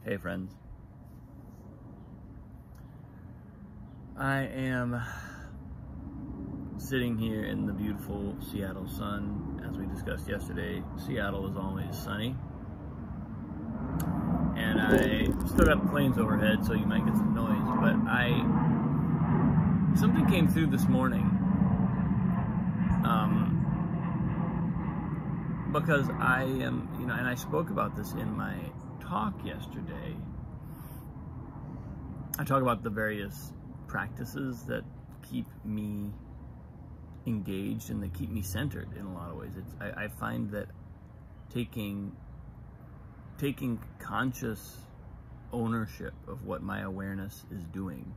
Hey friends, I am sitting here in the beautiful Seattle sun. As we discussed yesterday, Seattle is always sunny, and I still got the planes overhead, so you might get some noise, but something came through this morning, because I am, and I spoke about this in my talk yesterday. I talk about the various practices that keep me engaged and that keep me centered in a lot of ways. I find that taking conscious ownership of what my awareness is doing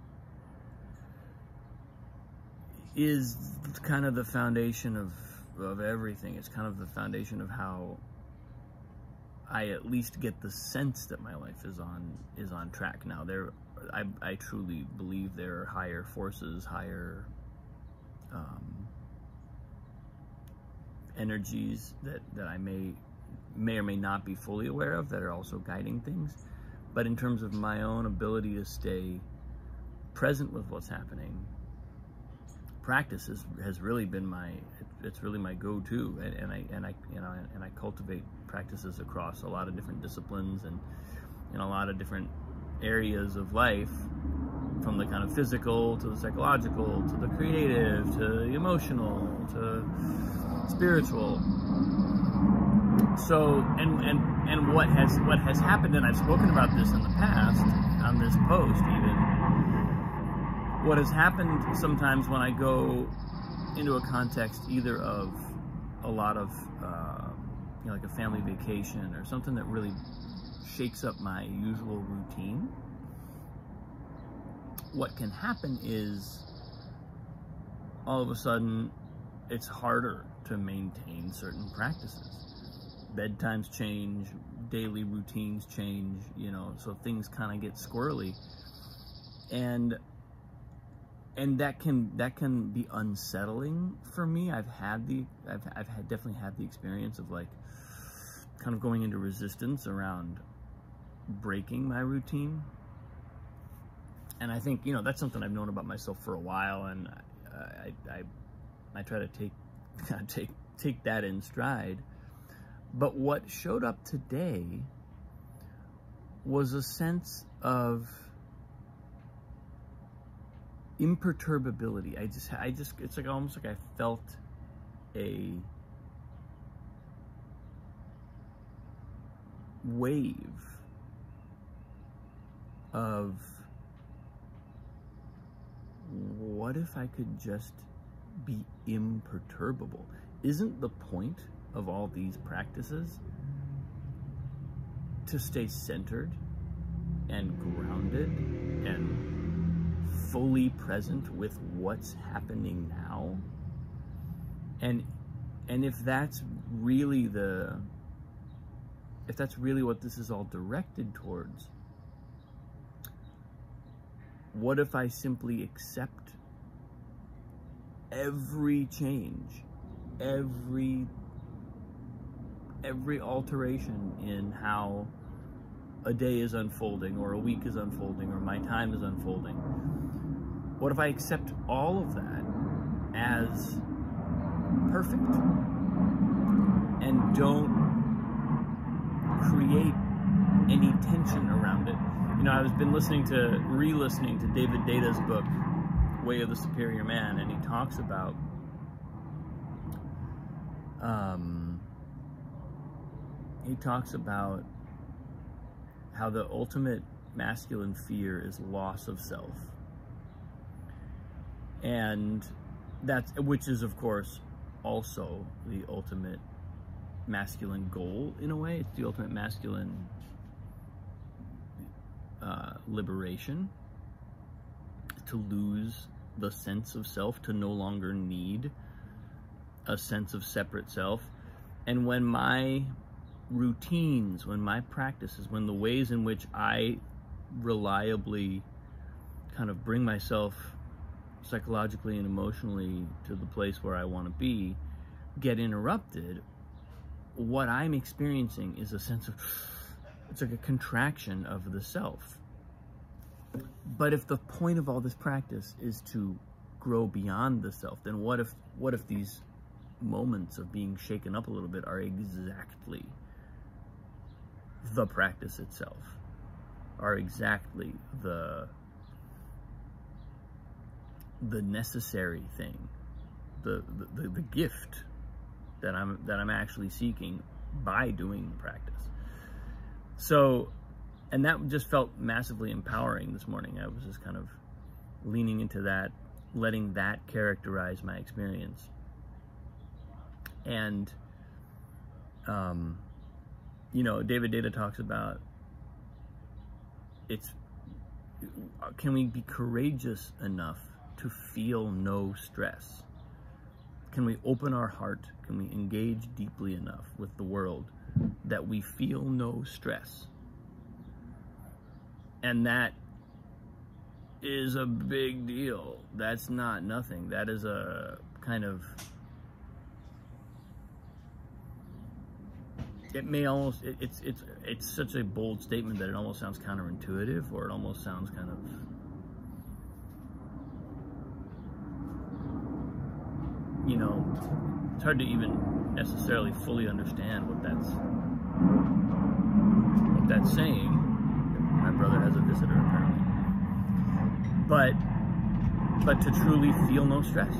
is kind of the foundation of everything. It's kind of the foundation of how I at least get the sense that my life is on track now. I truly believe there are higher forces, higher energies that I may or may not be fully aware of that are also guiding things. But in terms of my own ability to stay present with what's happening, practice has really been it's really my go-to, and I cultivate practices across a lot of different disciplines and in a lot of different areas of life, from the kind of physical to the psychological to the creative to the emotional to spiritual. So and what has happened, and I've spoken about this in the past on this post even, what has happened sometimes when I go into a context either of a lot of like a family vacation or something that really shakes up my usual routine, what can happen is all of a sudden it's harder to maintain certain practices. Bedtimes change, daily routines change, so things kind of get squirrely, and that can be unsettling for me. I've definitely had the experience of like kind of going into resistance around breaking my routine, and I think that's something I've known about myself for a while, and I try to take that in stride. But what showed up today was a sense of imperturbability. It's like almost like I felt a wave of, what if I could just be imperturbable? Isn't the point of all these practices to stay centered and grounded and fully present with what's happening now? And if that's really what this is all directed towards, what if I simply accept every change, every alteration in how a day is unfolding, or a week is unfolding, or my time is unfolding? What if I accept all of that as perfect and don't create any tension around it? I've been re-listening to David Data's book, Way of the Superior Man, and he talks about how the ultimate masculine fear is loss of self. And which is of course also the ultimate masculine goal in a way. It's the ultimate masculine liberation, to lose the sense of self, to no longer need a sense of separate self. And when my routines, when my practices, when the ways in which I reliably kind of bring myself psychologically and emotionally to the place where I want to be get interrupted, what I'm experiencing is a sense of It's like a contraction of the self. But if the point of all this practice is to grow beyond the self, then what if these moments of being shaken up a little bit are exactly the practice itself, are exactly the necessary thing, the gift that I'm actually seeking by doing the practice. So, and that just felt massively empowering this morning. I was just kind of leaning into that, letting that characterize my experience. And, you know, David Data talks about can we be courageous enough to feel no stress? Can we open our heart? Can we engage deeply enough with the world that we feel no stress? And that is a big deal. That's not nothing. That is a kind of, it may almost, it's such a bold statement that it almost sounds counterintuitive, or it almost sounds kind of, you know, it's hard to even necessarily fully understand what that's saying. My brother has a visitor apparently. But to truly feel no stress,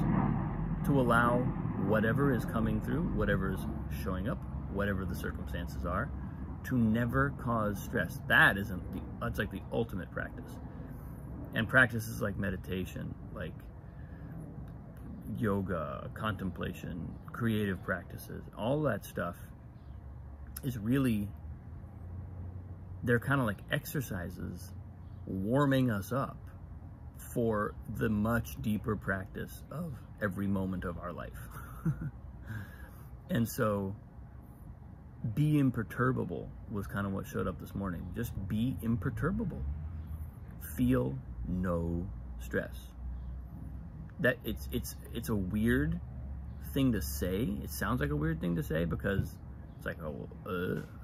to allow whatever is coming through, whatever is showing up, whatever the circumstances are, to never cause stress. That's like the ultimate practice. And practices like meditation, like yoga, contemplation, creative practices, all that stuff is really, they're kind of like exercises warming us up for the much deeper practice of every moment of our life. And so, be imperturbable was kind of what showed up this morning. Just be imperturbable. Feel no stress. That it's a weird thing to say. It sounds like a weird thing to say, because it's like, oh,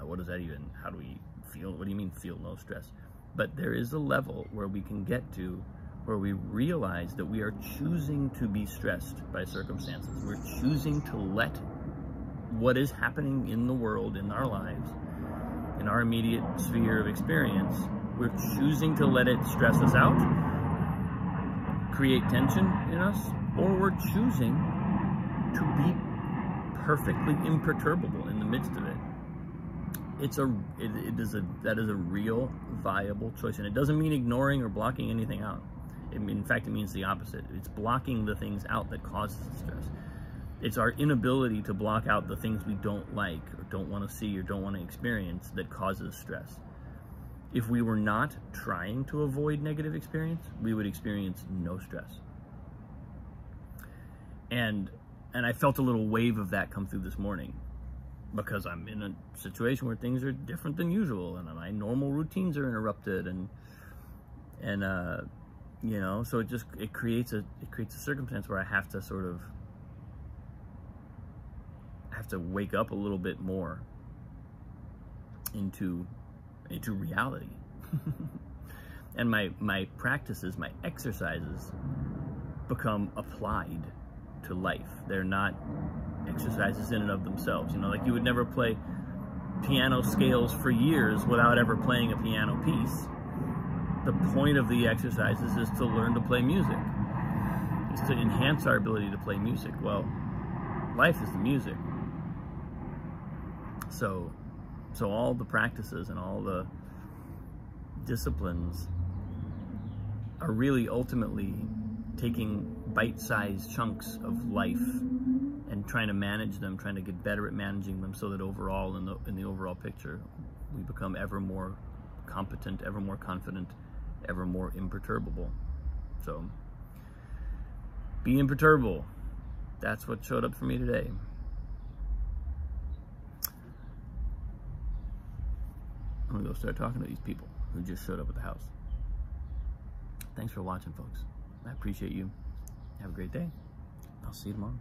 what does that even, how do we feel? What do you mean feel no stress? But there is a level where we can get to where we realize that we are choosing to be stressed by circumstances. We're choosing to let what is happening in the world, in our lives, in our immediate sphere of experience, we're choosing to let it stress us out, create tension in us, or we're choosing to be perfectly imperturbable in the midst of it. That is a real viable choice, and it doesn't mean ignoring or blocking anything out. In fact, it means the opposite. It's blocking the things out that causes the stress. It's our inability to block out the things we don't like, or don't want to see, or don't want to experience that causes stress. If we were not trying to avoid negative experience, we would experience no stress. And I felt a little wave of that come through this morning, because I'm in a situation where things are different than usual, and my normal routines are interrupted, and you know, so it creates a circumstance where I have to sort of wake up a little bit more into reality. And my practices, my exercises become applied to life. They're not exercises in and of themselves. You know, like you would never play piano scales for years without ever playing a piano piece. The point of the exercises is to learn to play music. It's to enhance our ability to play music. Well, life is the music. So all the practices and all the disciplines are really ultimately taking bite-sized chunks of life and trying to manage them, trying to get better at managing them, so that overall, in the overall picture, we become ever more competent, ever more confident, ever more imperturbable. So, be imperturbable. That's what showed up for me today. I'm gonna go start talking to these people who just showed up at the house. Thanks for watching, folks. I appreciate you. Have a great day. I'll see you tomorrow.